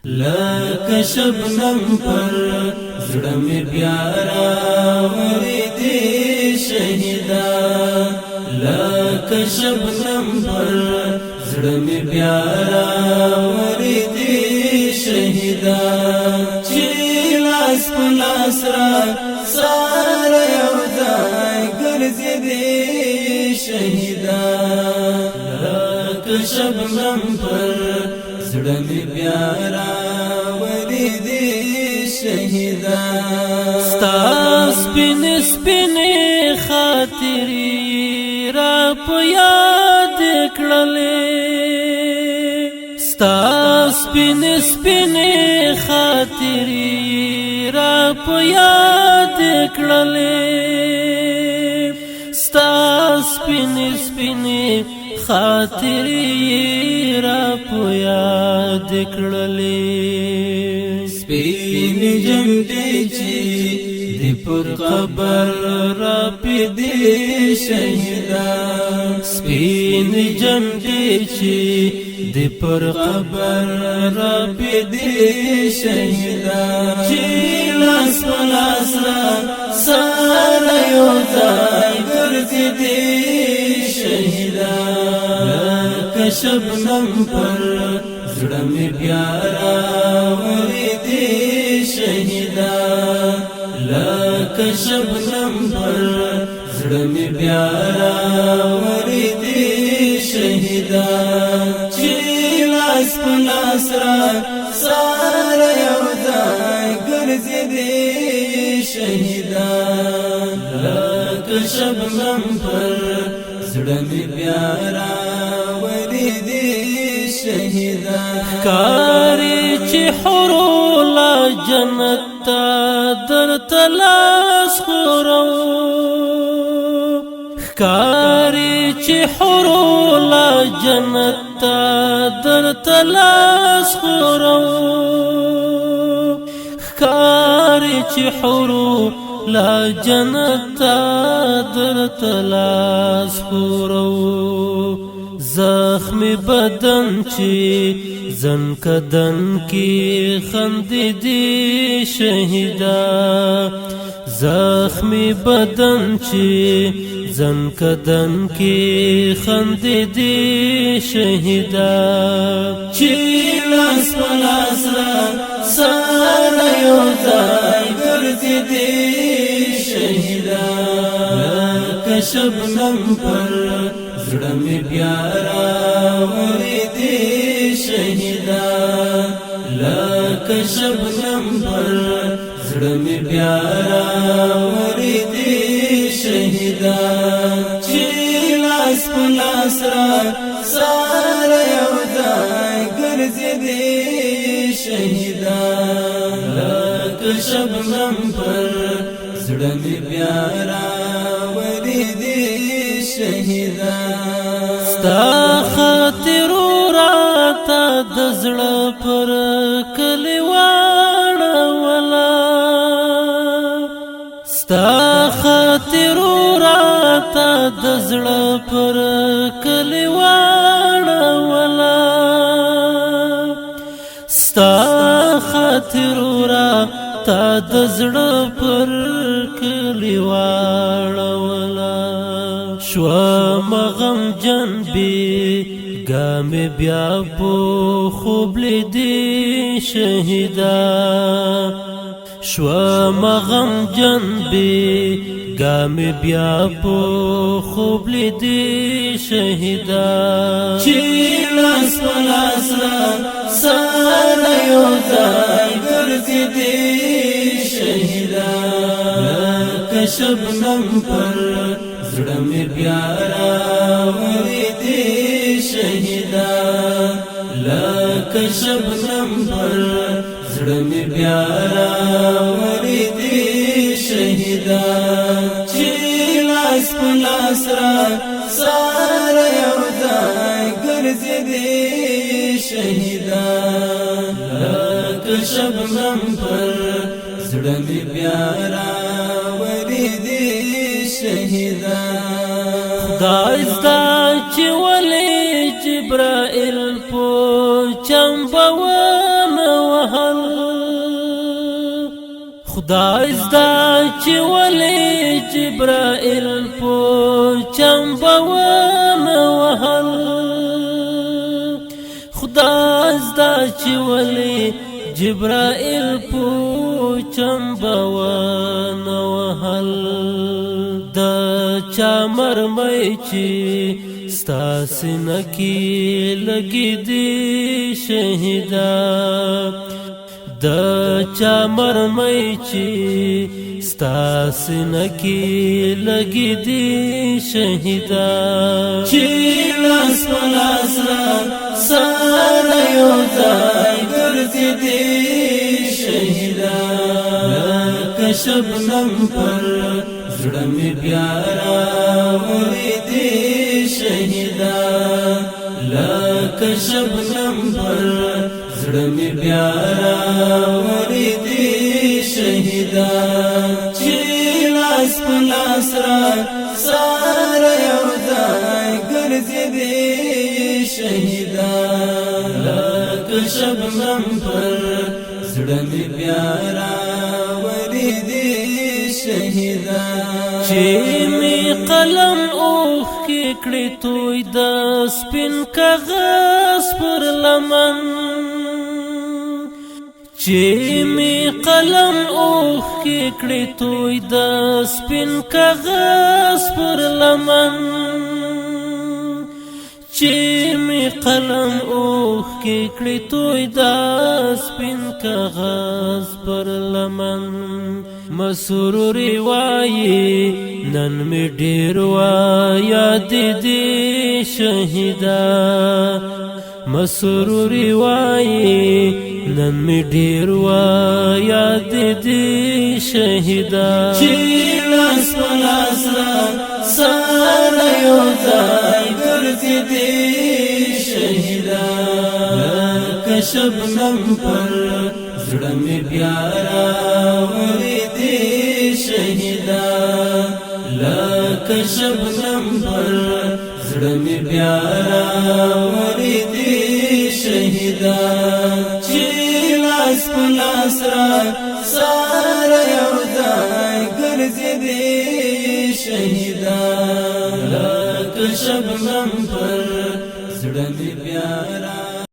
لکه شبنم پر زړه مې بیا راورېدې شهیدا لکه شبنم پر زړه مې بیا راورېدې شهیدا چې لاس په لاس را سره یو ځای ګرځېدې شهیدا لکه شبنم پر زړه مې بیا راورېدې شهیدا ستا سپینې سپینې خاطرې را په یاد کړلې ستا سپینې سپینې خاطرې را په یاد کړلې ستا سپینې سپینې خاطرې را په یاد کړلې سپین جنډې چې د پر قبر را پدې شهیدا سپین جنډې چې د پر قبر را پدې شهیدا چې لاس په لاس را سره یو ځای ګرځېدې شهیدا لکه شبنم پر زړه مې بیا راورېدې شهیدا لکه شبنم پر زړه مې بیا راورېدې شهیدا چې لاس په لاس را سره یو ځای ګرځېدې شهیدا لکه شبنم پر زړه مې بیا راورېدې شهیدا ښکاري چې حورو لا جنت ته درته لاس خورو ښکاري چې حورو لا جنت ته درته لاس خورو ښکاري چې حورو لا جنت ته درته لاس خورو زخم بدن چې زن کدن کی خندیدی شهیدا زخم بدن چې زن کدن کی خندیدی شهیدا چې لاس په لاس را سره یو ځای ګرځېدې شهیدا لکه شبنم پر زړه مې بیا راورېدې شهیدا لکه شبنم پر زړه مې بیا راورېدې شهیدا چې لاس په لاس را سره یو ځای ګرځېدې شهیدا لکه شبنم پر زړه مې بیا راورېدې شهیدا ستا خاطرو راته د زړه پر کلی واړوله ستا خاطرو راته د زړه پر کلی واړوله ستا خاطرو راته د زړه پر کلی واړوله شوا مغم جنبی گام بیا پو خوب لیدی شهیدا شوا مغم جنبی گام بیا پو خوب لیدی شهیدا چې لاس په لاس را سره یو ځای ګرځېدې شهیدا لکه شبنم پر زړه مې بیا راورېدې شهیدا لکه شبنم پر زړه مې بیا راورېدې شهیدا چې لاس په لاس را سره یو ځای ګرځېدې شهیدا لکه شبنم پر زړه مې بیا راورېدې شهیدا خدای زدا چې ولې جبرائیل په چمبونه خدای زدا چې ولې جبرائیل په چمبونه وهل خدای زدا چې ولې جبرائیل په چمبونه وهل د چا مرمۍ چې ستا سینه کې لګې دي شهیدا د چا مرمۍ چې ستا سینه کې لګې دي شهیدا چې لاس په لاس را سره یو ځای ګرځېدې شهیدا لکه شبنم پر زړه مې بیا راورېدې شهیدا لکه شبنم پر زړه مې بیا راورېدې شهیدا چې لاس په لاس را سره یو ځای ګرځېدې شهیدا لکه شبنم پر زړه مې بیا راورېدې شهیدا چې می قلم اوښکې کړې توی د سپین کاغذ پر لمن چې می قلم اوښکې کړې توی د سپین کاغذ پر لمن چې می قلم اوښکې کړې توی د سپین کاغذ پر لمن مسروري وایي نن می ډېر یاد دي شهیدا مسروري وایي نن می ډېر یاد دي شهیدا چې لاس په لاس را سره یو ځای ګرځېدې شهیدا لکه شبنم پر زړه مې بیا راورېدې شهیدا لکه شبنم پر زړه مې بیا راورېدې شهیدا چې لاس په لاس را سره یو ځای ګرځېدې شهیدا لکه شبنم پر زړه مې بیا